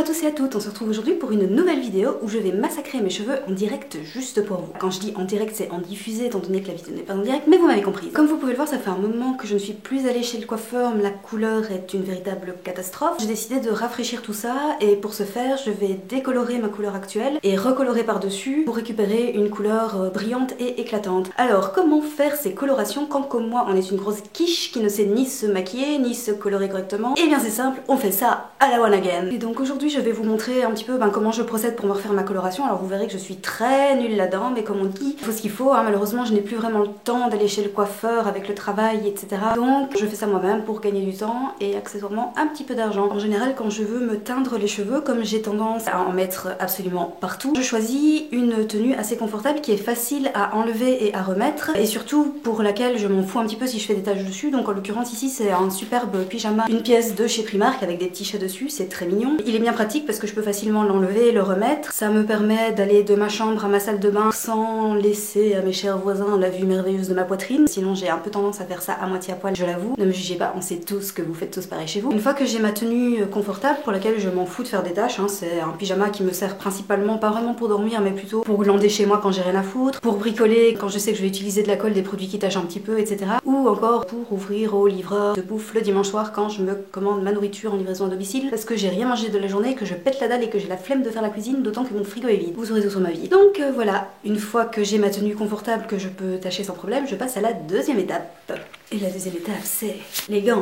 à tous et à toutes, on se retrouve aujourd'hui pour une nouvelle vidéo où je vais massacrer mes cheveux en direct juste pour vous. Quand je dis en direct, c'est en diffusé étant donné que la vidéo n'est pas en direct, mais vous m'avez compris. Comme vous pouvez le voir, ça fait un moment que je ne suis plus allée chez le coiffeur, la couleur est une véritable catastrophe. J'ai décidé de rafraîchir tout ça et pour ce faire, je vais décolorer ma couleur actuelle et recolorer par-dessus pour récupérer une couleur brillante et éclatante. Alors, comment faire ces colorations quand comme moi on est une grosse quiche qui ne sait ni se maquiller ni se colorer correctement? Eh bien c'est simple, on fait ça à la one again. Et donc aujourd'hui je vais vous montrer un petit peu comment je procède pour me refaire ma coloration. Alors vous verrez que je suis très nulle là-dedans, mais comme on dit, il faut ce qu'il faut, hein. Malheureusement je n'ai plus vraiment le temps d'aller chez le coiffeur avec le travail, etc. Donc je fais ça moi-même pour gagner du temps et accessoirement un petit peu d'argent. En général quand je veux me teindre les cheveux, comme j'ai tendance à en mettre absolument partout, je choisis une tenue assez confortable qui est facile à enlever et à remettre, et surtout pour laquelle je m'en fous un petit peu si je fais des taches dessus. Donc en l'occurrence ici c'est un superbe pyjama, une pièce de chez Primark avec des petits chats dessus, c'est très mignon. Il est bien pratique parce que je peux facilement l'enlever et le remettre. Ça me permet d'aller de ma chambre à ma salle de bain sans laisser à mes chers voisins la vue merveilleuse de ma poitrine. Sinon j'ai un peu tendance à faire ça à moitié à poil, je l'avoue. Ne me jugez pas, on sait tous que vous faites tous pareil chez vous. Une fois que j'ai ma tenue confortable pour laquelle je m'en fous de faire des tâches, hein, c'est un pyjama qui me sert principalement, pas vraiment pour dormir, mais plutôt pour glander chez moi quand j'ai rien à foutre, pour bricoler quand je sais que je vais utiliser de la colle, des produits qui tâchent un petit peu, etc. Ou encore pour ouvrir au livreur de bouffe le dimanche soir quand je me commande ma nourriture en livraison à domicile parce que j'ai rien mangé de la journée, que je pète la dalle et que j'ai la flemme de faire la cuisine, d'autant que mon frigo est vide. Vous aurez tout sur ma vie. Donc voilà, une fois que j'ai ma tenue confortable que je peux tâcher sans problème, je passe à la deuxième étape. Et la deuxième étape, c'est les gants.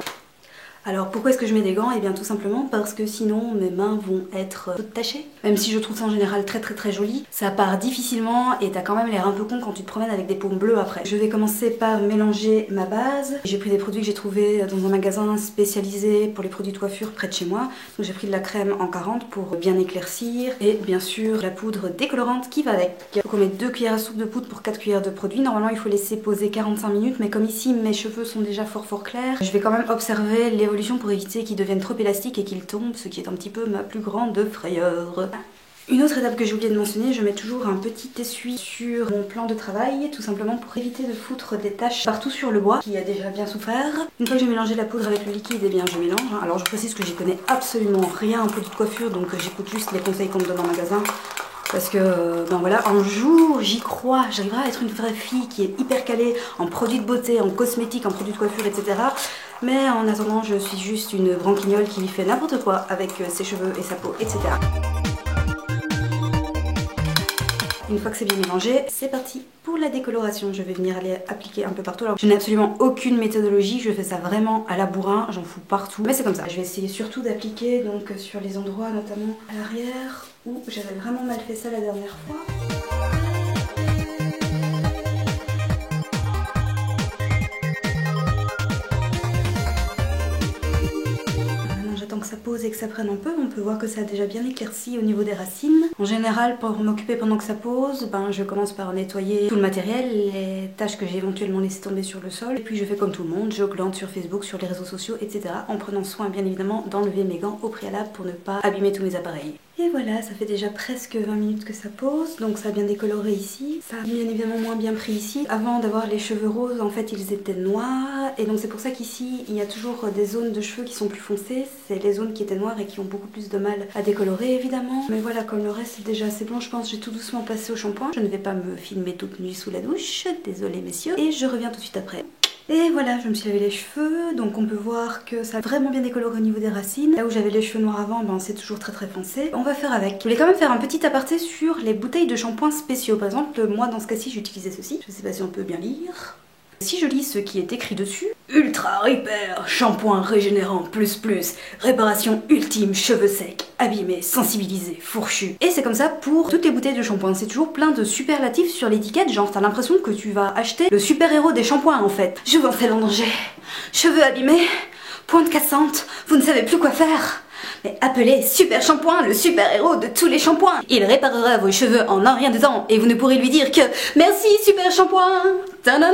Alors pourquoi est-ce que je mets des gants? Et bien tout simplement parce que sinon mes mains vont être toutes tachées. Même si je trouve ça en général très joli, ça part difficilement et t'as quand même l'air un peu con quand tu te promènes avec des paumes bleues après. Je vais commencer par mélanger ma base. J'ai pris des produits que j'ai trouvés dans un magasin spécialisé pour les produits de coiffure près de chez moi. Donc j'ai pris de la crème en 40 pour bien éclaircir et bien sûr la poudre décolorante qui va avec. Il faut qu'on mette 2 cuillères à soupe de poudre pour 4 cuillères de produit. Normalement il faut laisser poser 45 minutes, mais comme ici mes cheveux sont déjà fort clairs, je vais quand même observer l'évolution pour éviter qu'ils deviennent trop élastiques et qu'ils tombent, ce qui est un petit peu ma plus grande frayeur. Une autre étape que j'ai oublié de mentionner, je mets toujours un petit essuie sur mon plan de travail, tout simplement pour éviter de foutre des taches partout sur le bois qui a déjà bien souffert. Une fois que j'ai mélangé la poudre avec le liquide, et bien je mélange. Alors je précise que j'y connais absolument rien en produit de coiffure, donc j'écoute juste les conseils qu'on me donne en magasin. Parce que, ben voilà, un jour, j'y crois, j'arriverai à être une vraie fille qui est hyper calée en produits de beauté, en cosmétiques, en produits de coiffure, etc. Mais en attendant, je suis juste une branquignole qui fait n'importe quoi avec ses cheveux et sa peau, etc. Une fois que c'est bien mélangé, c'est parti pour la décoloration. Je vais venir aller appliquer un peu partout. Alors, je n'ai absolument aucune méthodologie, je fais ça vraiment à la bourrin, j'en fous partout. Mais c'est comme ça. Je vais essayer surtout d'appliquer donc sur les endroits, notamment à l'arrière, où j'avais vraiment mal fait ça la dernière fois. Que ça pose et que ça prenne un peu, on peut voir que ça a déjà bien éclairci au niveau des racines. En général, pour m'occuper pendant que ça pose, je commence par nettoyer tout le matériel, les tâches que j'ai éventuellement laissées tomber sur le sol, et puis je fais comme tout le monde, je glande sur Facebook, sur les réseaux sociaux, etc. en prenant soin bien évidemment d'enlever mes gants au préalable pour ne pas abîmer tous mes appareils. Et voilà, ça fait déjà presque 20 minutes que ça pose, donc ça a bien décoloré ici. Ça a bien évidemment moins bien pris ici. Avant d'avoir les cheveux roses, en fait, ils étaient noirs. Et donc c'est pour ça qu'ici, il y a toujours des zones de cheveux qui sont plus foncées. C'est les zones qui étaient noires et qui ont beaucoup plus de mal à décolorer, évidemment. Mais voilà, comme le reste est déjà assez bon, je pense j'ai tout doucement passé au shampoing. Je ne vais pas me filmer toute nue sous la douche, désolé messieurs. Et je reviens tout de suite après. Et voilà, je me suis lavé les cheveux, donc on peut voir que ça a vraiment bien décoloré au niveau des racines. Là où j'avais les cheveux noirs avant, c'est toujours très foncé. On va faire avec. Je voulais quand même faire un petit aparté sur les bouteilles de shampoing spéciaux. Par exemple, moi dans ce cas-ci, j'utilisais ceci. Je sais pas si on peut bien lire. Si je lis ce qui est écrit dessus, Ultra Repair, shampoing régénérant plus, réparation ultime, cheveux secs, abîmés, sensibilisés, fourchus. Et c'est comme ça pour toutes les bouteilles de shampoing. C'est toujours plein de superlatifs sur l'étiquette, genre t'as l'impression que tu vas acheter le super-héros des shampoings en fait. Je vous en fais en danger, cheveux abîmés, pointe cassante, vous ne savez plus quoi faire. Mais appelez Super Shampoing, le super-héros de tous les shampoings. Il réparera vos cheveux en un rien de temps et vous ne pourrez lui dire que merci Super Shampoing. Tadam!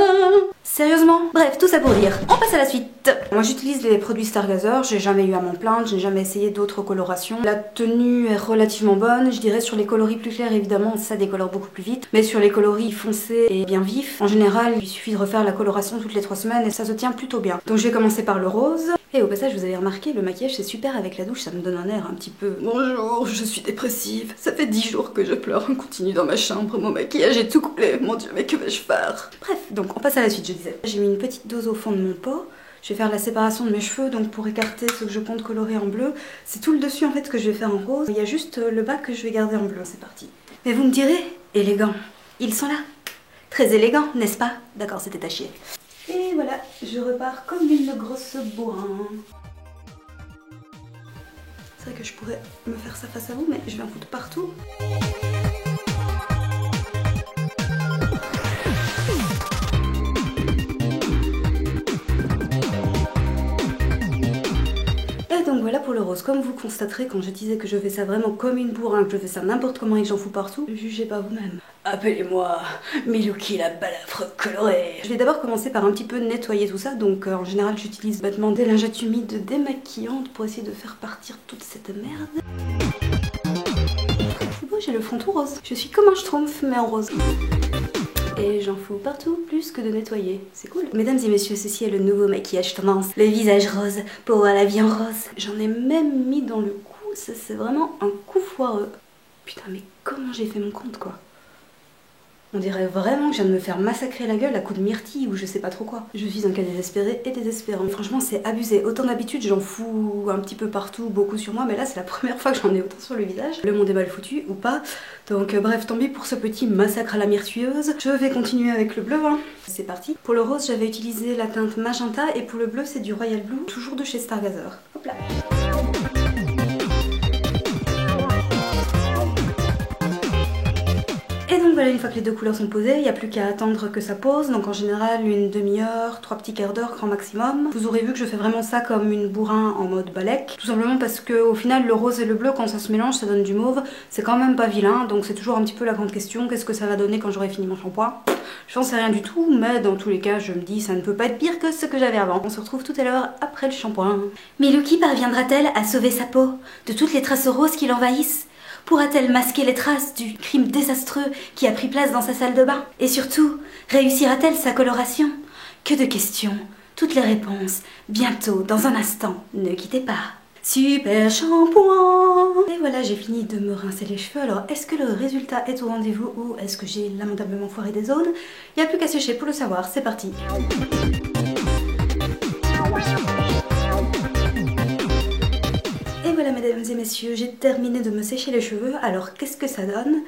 Sérieusement? Bref, tout ça pour dire, on passe à la suite. Moi j'utilise les produits Stargazer, j'ai jamais eu à m'en plaindre, j'ai jamais essayé d'autres colorations. La tenue est relativement bonne, je dirais sur les coloris plus clairs évidemment ça décolore beaucoup plus vite. Mais sur les coloris foncés et bien vifs, en général il suffit de refaire la coloration toutes les 3 semaines et ça se tient plutôt bien. Donc je vais commencer par le rose. Et au passage vous avez remarqué, le maquillage c'est super avec la douche, ça me donne un air un petit peu... Bonjour, je suis dépressive, ça fait 10 jours que je pleure, on continue dans ma chambre, mon maquillage est tout coulé, mon dieu mais que vais-je faire? Bref, donc on passe à la suite je disais. J'ai mis une petite dose au fond de mon pot. Je vais faire la séparation de mes cheveux, donc pour écarter ce que je compte colorer en bleu, c'est tout le dessus en fait que je vais faire en rose. Il y a juste le bas que je vais garder en bleu, c'est parti. Mais vous me direz, élégant, ils sont là. Très élégants, n'est-ce pas? D'accord, c'était à chier. Et voilà, je repars comme une grosse bourrin. C'est vrai que je pourrais me faire ça face à vous, mais je vais en foutre partout. Donc voilà pour le rose. Comme vous constaterez quand je disais que je fais ça vraiment comme une bourrin, que je fais ça n'importe comment et que j'en fous partout, jugez pas vous-même. Appelez-moi Milouki la balafre colorée. Je vais d'abord commencer par un petit peu nettoyer tout ça, donc en général j'utilise bêtement des lingettes humides démaquillantes pour essayer de faire partir toute cette merde. C'est beau, j'ai le front tout rose. Je suis comme un schtroumpf mais en rose. Et j'en fous partout plus que de nettoyer. C'est cool. Mesdames et messieurs, ceci est le nouveau maquillage tendance. Le visage rose pour voir la vie en rose. J'en ai même mis dans le cou. Ça c'est vraiment un coup foireux. Putain mais comment j'ai fait mon compte quoi? On dirait vraiment que je viens de me faire massacrer la gueule à coups de myrtille ou je sais pas trop quoi. Je suis un cas désespéré et désespérant. Franchement c'est abusé. Autant d'habitude j'en fous un petit peu partout, beaucoup sur moi, mais là c'est la première fois que j'en ai autant sur le visage. Le monde est mal foutu ou pas. Donc bref, tant pis pour ce petit massacre à la myrtueuse. Je vais continuer avec le bleu. Hein. C'est parti. Pour le rose j'avais utilisé la teinte magenta et pour le bleu c'est du Royal Blue, toujours de chez Stargazer. Hop là. Et donc voilà, une fois que les deux couleurs sont posées, il n'y a plus qu'à attendre que ça pose. Donc en général, une demi-heure, 3 petits quarts d'heure, grand maximum. Vous aurez vu que je fais vraiment ça comme une bourrin en mode balèque. Tout simplement parce que au final, le rose et le bleu, quand ça se mélange, ça donne du mauve. C'est quand même pas vilain, donc c'est toujours un petit peu la grande question. Qu'est-ce que ça va donner quand j'aurai fini mon shampoing? J'en sais rien du tout, mais dans tous les cas, je me dis ça ne peut pas être pire que ce que j'avais avant. On se retrouve tout à l'heure après le shampoing. Milouki parviendra-t-elle à sauver sa peau de toutes les traces roses qui l'envahissent? Pourra-t-elle masquer les traces du crime désastreux qui a pris place dans sa salle de bain? Et surtout, réussira-t-elle sa coloration? Que de questions, toutes les réponses, bientôt, dans un instant, ne quittez pas. Super shampoing! Et voilà, j'ai fini de me rincer les cheveux. Alors, est-ce que le résultat est au rendez-vous ou est-ce que j'ai lamentablement foiré des zones? Il n'y a plus qu'à sécher pour le savoir, c'est parti! Et voilà mesdames et messieurs, j'ai terminé de me sécher les cheveux, alors qu'est-ce que ça donne?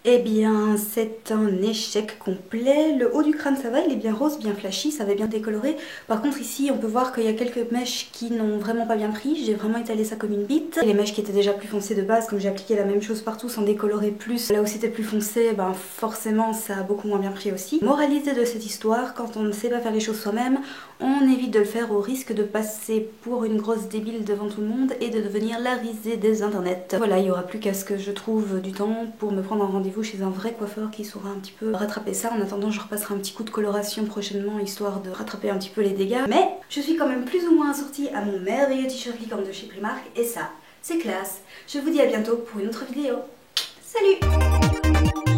Eh bien c'est un échec complet. Le haut du crâne ça va, il est bien rose, bien flashy, ça va bien décolorer. Par contre ici on peut voir qu'il y a quelques mèches qui n'ont vraiment pas bien pris. J'ai vraiment étalé ça comme une bite. Et les mèches qui étaient déjà plus foncées de base, comme j'ai appliqué la même chose partout sans décolorer plus, là où c'était plus foncé, ben forcément ça a beaucoup moins bien pris aussi. Moralité de cette histoire, quand on ne sait pas faire les choses soi-même, on évite de le faire au risque de passer pour une grosse débile devant tout le monde et de devenir la risée des internets. Voilà, il n'y aura plus qu'à ce que je trouve du temps pour me prendre un rendez-vous chez un vrai coiffeur qui saura un petit peu rattraper ça. En attendant, je repasserai un petit coup de coloration prochainement histoire de rattraper un petit peu les dégâts. Mais je suis quand même plus ou moins assortie à mon merveilleux t-shirt licorne de chez Primark et ça, c'est classe. Je vous dis à bientôt pour une autre vidéo. Salut!